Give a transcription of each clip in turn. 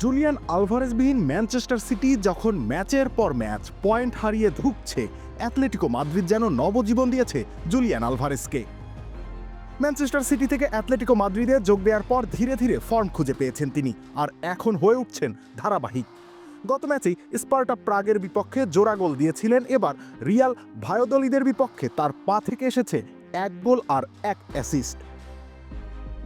Julian আলভারেজবিহীন Manchester city যখন ম্যাচের পর ম্যাচ পয়েন্ট হারিয়ে ধুঁকছে, অ্যাটলেটিকো মাদ্রিদ যেন নবজীবন দিয়েছে জুলিয়ান আলভারেজকে। ম্যানচেস্টার সিটি থেকে অ্যাটলেটিকো মাদ্রিদে যোগ দেওয়ার পর ধীরে ধীরে ফর্ম খুঁজে পেয়েছেন তিনি, আর এখন হয়ে উঠছেন ধারাবাহিক। গত ম্যাচেই স্পার্টা প্রাগের বিপক্ষে জোড়া গোল দিয়েছিলেন, এবার রিয়াল ভায়োদলিদের বিপক্ষে তার পা থেকে এসেছে 1 গোল আর 1 অ্যাসিস্ট।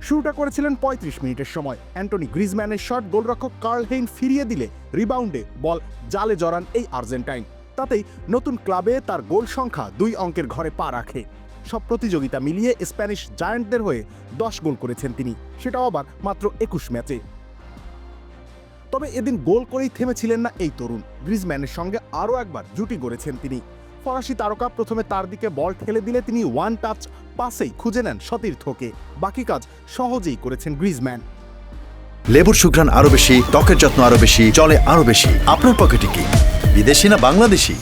শুরুটা করেছিলেন 35 মিনিটের সময়। অ্যান্টনি গ্রিজম্যানের শট গোলরক্ষক কার্ল হেইন ফিরিয়ে দিলে রিবাউন্ডে বল জালে জড়ান এই আর্জেন্টাইন। তাতেই নতুন ক্লাবে তার গোল সংখ্যা 2 অঙ্কের ঘরে পা রাখে। সব প্রতিযোগিতা মিলিয়ে স্প্যানিশ জায়ান্টদের হয়ে 10 গোল করেছেন তিনি, সেটাও আবার মাত্র 21 ম্যাচে। তবে এদিন গোল করেই থেমেছিলেন না এই তরুণ। গ্রিজম্যানের সঙ্গে আরও একবার জুটি গড়েছেন তিনি। ফরাসি তারকা প্রথমে তার দিকে বল ঠেলে দিলে তিনি ওয়ান টাচ পাসেই খুঁজে নেন সতীর্থকে। বাকি কাজ সহজেই করেছেন গ্রিজম্যান। লেবুর সুঘ্রাণ আরো বেশি, ত্বকের যত্ন আরো বেশি, চলে আরো বেশি। আপনার পকেটে কি বিদেশি না বাংলাদেশি?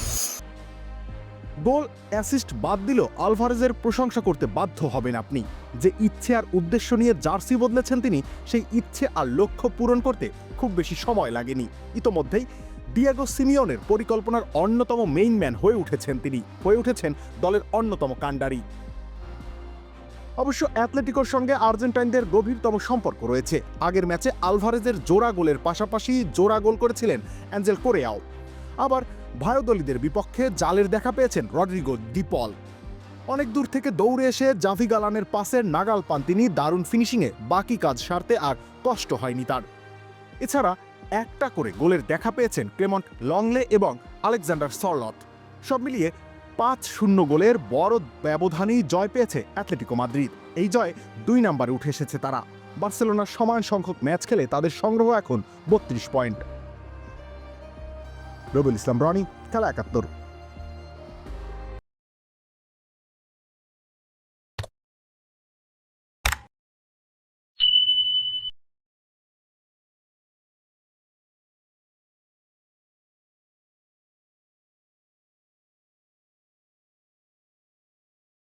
গোল অ্যাসিস্ট বাদ দিলেও আলভারেজের প্রশংসা করতে বাধ্য হবেন আপনি। যে ইচ্ছে আর উদ্দেশ্য নিয়ে জার্সি বদলেছেন তিনি, সেই ইচ্ছে আর লক্ষ্য পূরণ করতে খুব বেশি সময় লাগেনি। ইতোমধ্যেই ডিয়েগো সিমিওনের পরিকল্পনার অন্যতম মেইন ম্যান হয়ে উঠেছেন তিনি, হয়ে উঠেছেন দলের অন্যতম কাণ্ডারি। অবশ্য অ্যাটলেটিকোর সঙ্গে আর্জেন্টাইনদের গভীরতম সম্পর্ক রয়েছে। আগের ম্যাচে আলভারেজের জোড়া গোলের পাশাপাশি জোড়া গোল করেছিলেন অ্যাঞ্জেল কোরেয়াও। আবার ভায়োদলিদের বিপক্ষে জালের দেখা পেয়েছেন রড্রিগো ডি পল। অনেক দূর থেকে দৌড়ে এসে জাভি গালানের পাসের নাগাল পান তিনি দারুণ ফিনিশিংয়ে। বাকি কাজ সারতে আর কষ্ট হয়নি তার। এছাড়া একটা করে গোলের দেখা পেয়েছেন ক্লেমন্ট লংলে এবং আলেকজান্ডার সরলট। সব মিলিয়ে 5-0 গোলের বড় ব্যবধানেই জয় পেয়েছে অ্যাটলেটিকো মাদ্রিদ। এই জয়ে 2 নম্বরে উঠে এসেছে তারা। বার্সেলোনার সমান সংখ্যক ম্যাচ খেলে তাদের সংগ্রহ এখন 32 পয়েন্ট। রবিউল ইসলাম রনি, খেলা 71।